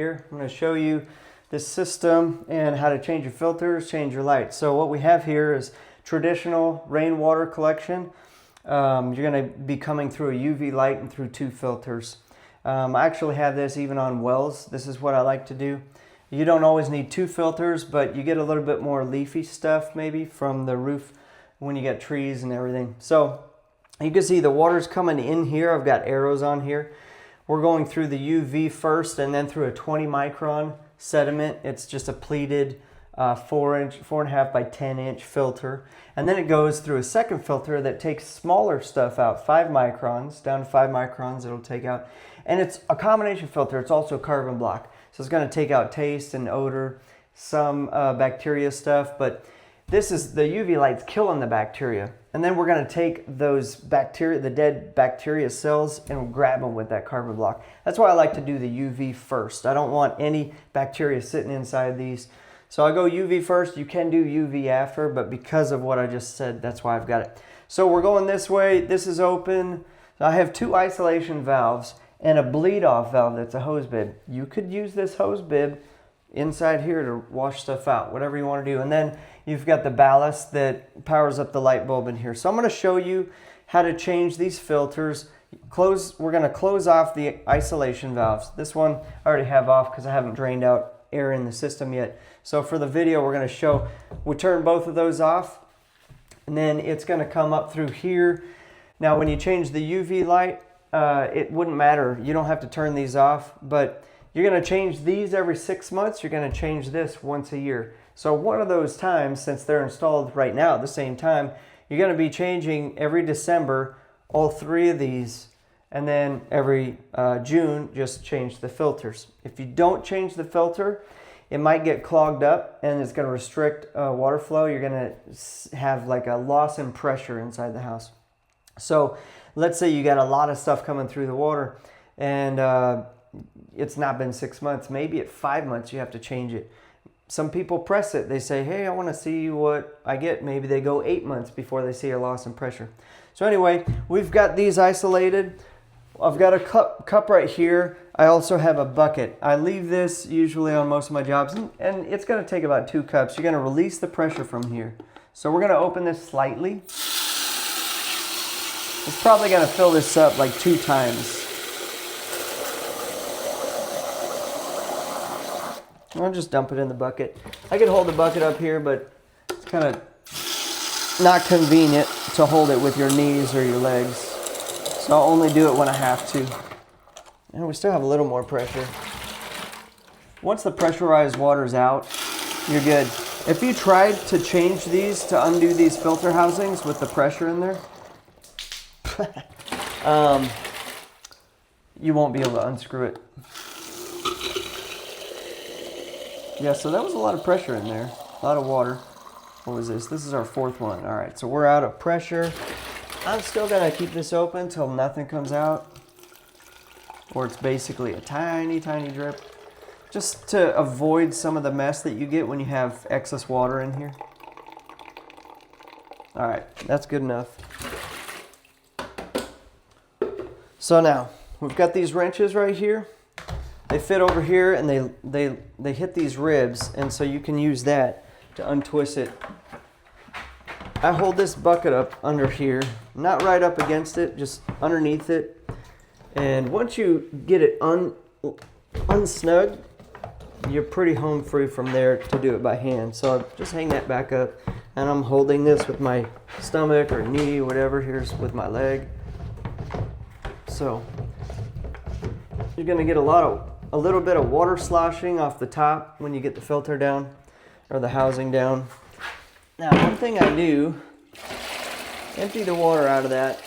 Here, I'm going to show you this system and how to change your filters, change your lights. So what we have here is traditional rainwater collection. You're going to be coming through a UV light and through two filters. I actually have this even on wells. This is what I like to do. You don't always need two filters, but you get a little bit more leafy stuff maybe from the roof when you get trees and everything. So you can see the water's coming in here. I've got arrows on here. We're going through the UV first and then through a 20 micron sediment. It's just a pleated 4.5 by 10 inch filter. And then it goes through a second filter that takes smaller stuff out, 5 microns, down to 5 microns it'll take out. And it's a combination filter. It's also carbon block. So it's going to take out taste and odor, some bacteria stuff, but this is the UV light's killing the bacteria. And then we're going to take those bacteria, the dead bacteria cells, and we'll grab them with that carbon block. That's why I like to do the UV first. I don't want any bacteria sitting inside these. So I go UV first. You can do UV after, but because of what I just said, that's why I've got it. So we're going this way. This is open. So I have 2 isolation valves and a bleed off valve that's a hose bib. You could use this hose bib inside here to wash stuff out, whatever you want to do. And then you've got the ballast that powers up the light bulb in here. So I'm going to show you how to change these filters. We're going to close off the isolation valves. This one I already have off because I haven't drained out air in the system yet. So for the video, we're going to show, we turn both of those off, and then it's going to come up through here. Now when you change the UV light, it wouldn't matter. You don't have to turn these off, but you're going to change these every 6 months. You're going to change this once a year. So one of those times, since they're installed right now at the same time, you're going to be changing every December all 3 of these, and then every June just change the filters. If you don't change the filter, it might get clogged up and it's going to restrict water flow. You're going to have like a loss in pressure inside the house. So let's say you got a lot of stuff coming through the water and it's not been 6 months. Maybe at 5 months you have to change it. Some people press it. They say, hey, I want to see what I get. Maybe they go 8 months before they see a loss in pressure. So anyway, we've got these isolated. I've got a cup right here. I also have a bucket. I leave this usually on most of my jobs, and it's going to take about 2 cups. You're going to release the pressure from here. So we're going to open this slightly. It's probably going to fill this up like 2 times. I'll just dump it in the bucket. I could hold the bucket up here, but it's kind of not convenient to hold it with your knees or your legs. So I'll only do it when I have to. And we still have a little more pressure. Once the pressurized water's out, you're good. If you tried to change these, to undo these filter housings with the pressure in there, you won't be able to unscrew it. Yeah, so that was a lot of pressure in there, a lot of water. What was this? This is our 4th one. All right, so we're out of pressure. I'm still gonna keep this open until nothing comes out, or it's basically a tiny, tiny drip, just to avoid some of the mess that you get when you have excess water in here. All right, that's good enough. So now, we've got these wrenches right here. They fit over here and they hit these ribs, and so you can use that to untwist it. I hold this bucket up under here, not right up against it, just underneath it. And once you get it unsnug, you're pretty home free from there to do it by hand. So just hang that back up, and I'm holding this with my stomach or knee, whatever. Here's with my leg. So you're gonna get a little bit of water sloshing off the top when you get the filter down or the housing down. Now, one thing I do, empty the water out of that,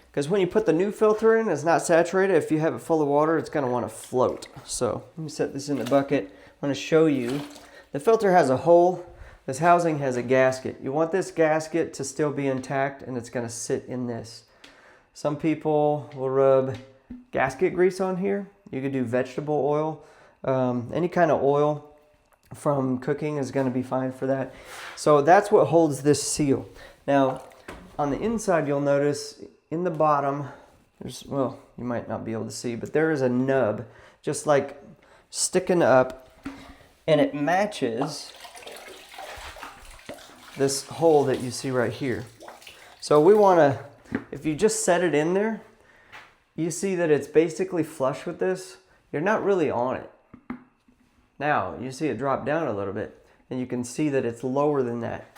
because when you put the new filter in, it's not saturated. If you have it full of water, it's going to want to float. So let me set this in the bucket. I'm going to show you. The filter has a hole. This housing has a gasket. You want this gasket to still be intact, and it's going to sit in this. Some people will rub gasket grease on here. You could do vegetable oil. Any kind of oil from cooking is going to be fine for that. So that's what holds this seal. Now, on the inside, you'll notice in the bottom, there's, well, you might not be able to see, but there is a nub, just like sticking up, and it matches this hole that you see right here. So we want to, if you just set it in there, you see that it's basically flush with this. You're not really on it. Now, you see it drop down a little bit, and you can see that it's lower than that.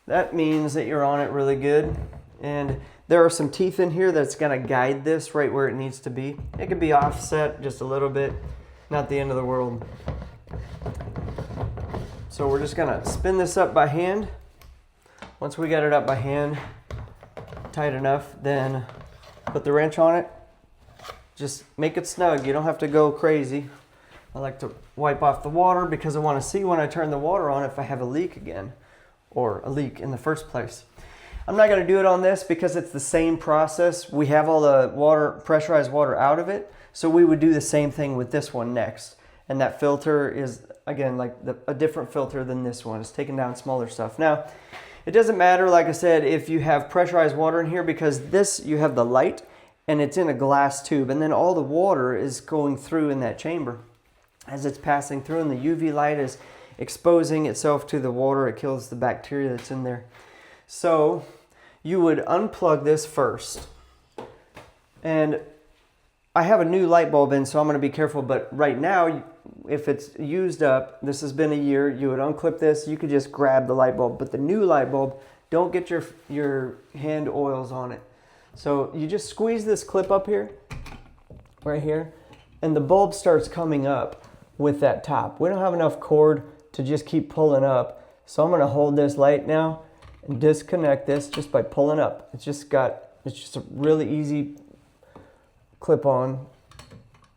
That means that you're on it really good. And there are some teeth in here that's gonna guide this right where it needs to be. It could be offset just a little bit, not the end of the world. So we're just gonna spin this up by hand. Once we get it up by hand, tight enough, then put the wrench on it. Just make it snug. You don't have to go crazy. I like to wipe off the water because I want to see when I turn the water on if I have a leak again, or a leak in the first place. I'm not going to do it on this because it's the same process. We have all the water, pressurized water out of it, so we would do the same thing with this one next. And that filter is, again, like a different filter than this one. It's taking down smaller stuff. Now, it doesn't matter, like I said, if you have pressurized water in here, because this, you have the light, and it's in a glass tube, and then all the water is going through in that chamber. As it's passing through, and the UV light is exposing itself to the water, it kills the bacteria that's in there. So you would unplug this first. And I have a new light bulb in, so I'm going to be careful, but right now, if it's used up, this has been a year, you would unclip this, you could just grab the light bulb. But the new light bulb, don't get your hand oils on it. So you just squeeze this clip up here, right here, and the bulb starts coming up with that top. We don't have enough cord to just keep pulling up. So I'm going to hold this light now and disconnect this just by pulling up. It's just a really easy clip on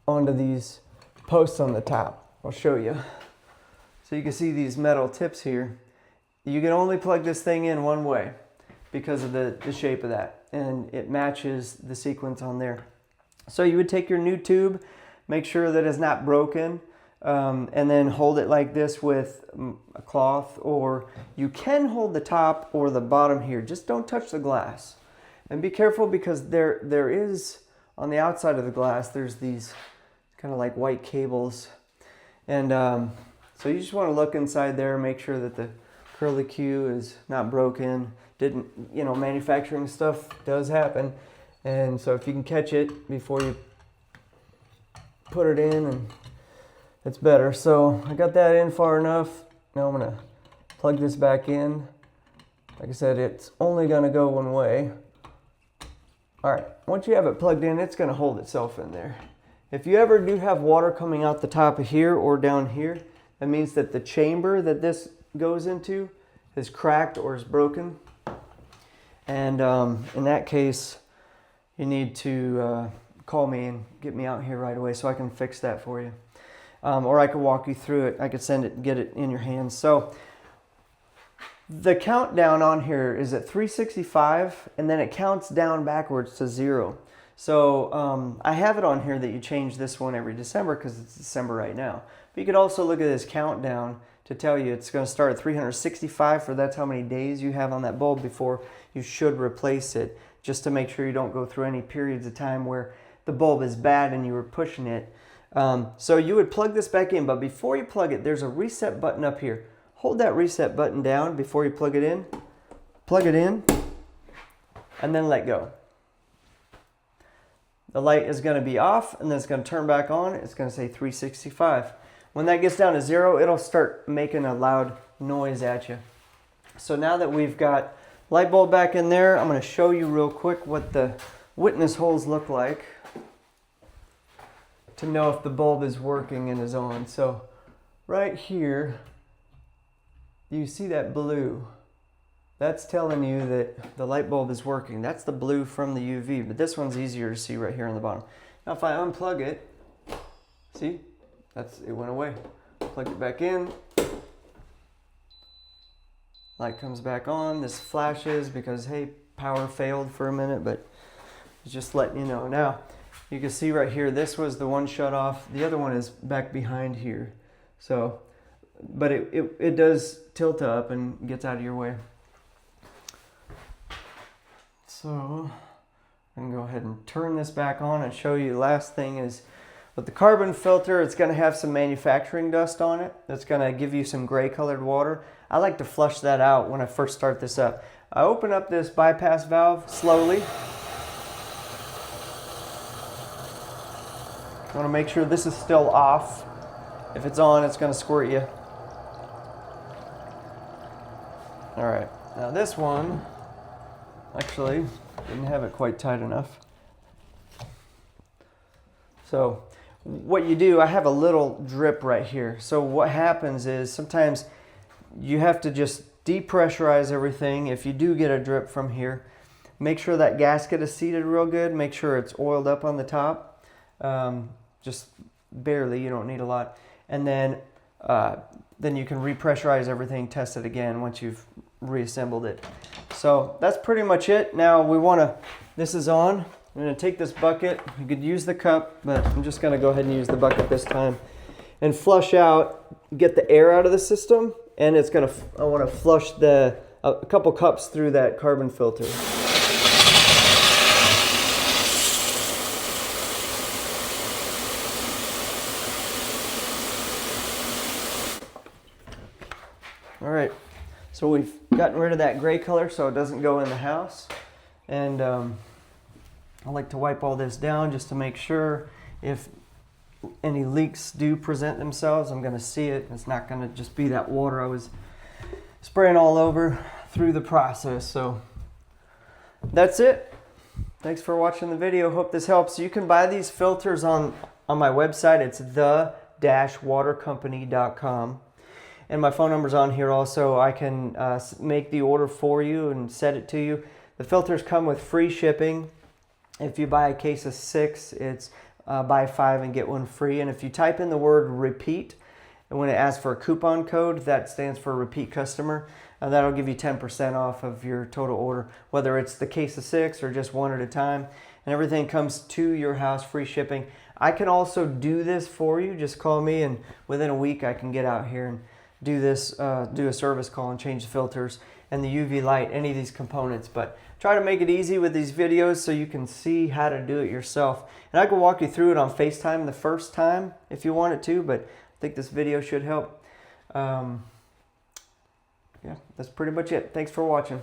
onto these posts on the top. I'll show you. So you can see these metal tips here. You can only plug this thing in one way because of the shape of that, and it matches the sequence on there. So you would take your new tube, make sure that it's not broken, and then hold it like this with a cloth, or you can hold the top or the bottom here. Just don't touch the glass. And be careful because there is, on the outside of the glass, there's these kind of like white cables. And so you just want to look inside there, make sure that the curlicue is not broken. Manufacturing stuff does happen. And so if you can catch it before you put it in, and it's better. So I got that in far enough. Now I'm gonna plug this back in. Like I said, it's only gonna go one way. All right, once you have it plugged in, it's gonna hold itself in there. If you ever do have water coming out the top of here or down here, that means that the chamber that this goes into is cracked or is broken. And in that case, you need to call me and get me out here right away so I can fix that for you. Or I could walk you through it. I could get it in your hands. So the countdown on here is at 365, and then it counts down backwards to 0. So I have it on here that you change this one every December because it's December right now. But you could also look at this countdown to tell you it's going to start at 365, for that's how many days you have on that bulb before you should replace it, just to make sure you don't go through any periods of time where the bulb is bad and you were pushing it. So you would plug this back in, but before you plug it, there's a reset button up here. Hold that reset button down before you plug it in, and then let go. The light is going to be off, and then it's going to turn back on. It's going to say 365. When that gets down to 0, it'll start making a loud noise at you. So now that we've got light bulb back in there, I'm going to show you real quick what the witness holes look like to know if the bulb is working and is on. So right here, you see that blue. That's telling you that the light bulb is working. That's the blue from the UV, but this one's easier to see right here on the bottom. Now if I unplug it, see, it went away. Plug it back in. Light comes back on. This flashes because, hey, power failed for a minute, but it's just letting you know. Now, you can see right here, this was the one shut off. The other one is back behind here. So, but it does tilt up and gets out of your way. So, I'm going to go ahead and turn this back on and show you. The last thing is With the carbon filter, it's going to have some manufacturing dust on it. That's going to give you some gray colored water. I like to flush that out when I first start this up. I open up this bypass valve slowly. I want to make sure this is still off. If it's on, it's going to squirt you. All right, now this one, actually, didn't have it quite tight enough. So what you do, I have a little drip right here. So what happens is sometimes you have to just depressurize everything. If you do get a drip from here, make sure that gasket is seated real good. Make sure it's oiled up on the top. Just barely, you don't need a lot. And then you can repressurize everything, test it again once you've reassembled it. So that's pretty much it. Now this is on. I'm going to take this bucket. You could use the cup, but I'm just going to go ahead and use the bucket this time and flush out, get the air out of the system, and I want to flush a couple cups through that carbon filter. All right, so we've gotten rid of that gray color so it doesn't go in the house, and I like to wipe all this down just to make sure if any leaks do present themselves, I'm going to see it. It's not going to just be that water I was spraying all over through the process. So that's it. Thanks for watching the video. Hope this helps. You can buy these filters on my website. It's the-watercompany.com. And my phone number's on here also. I can make the order for you and set it to you. The filters come with free shipping. If you buy a case of 6, it's buy 5 and get 1 free. And if you type in the word repeat, and when it asks for a coupon code, that stands for repeat customer, and that'll give you 10% off of your total order, whether it's the case of 6 or just 1 at a time. And everything comes to your house, free shipping. I can also do this for you. Just call me, and within a week I can get out here and do this, do a service call and change the filters and the UV light, any of these components. But try to make it easy with these videos so you can see how to do it yourself. And I can walk you through it on FaceTime the first time if you wanted to, but I think this video should help. Yeah, that's pretty much it. Thanks for watching.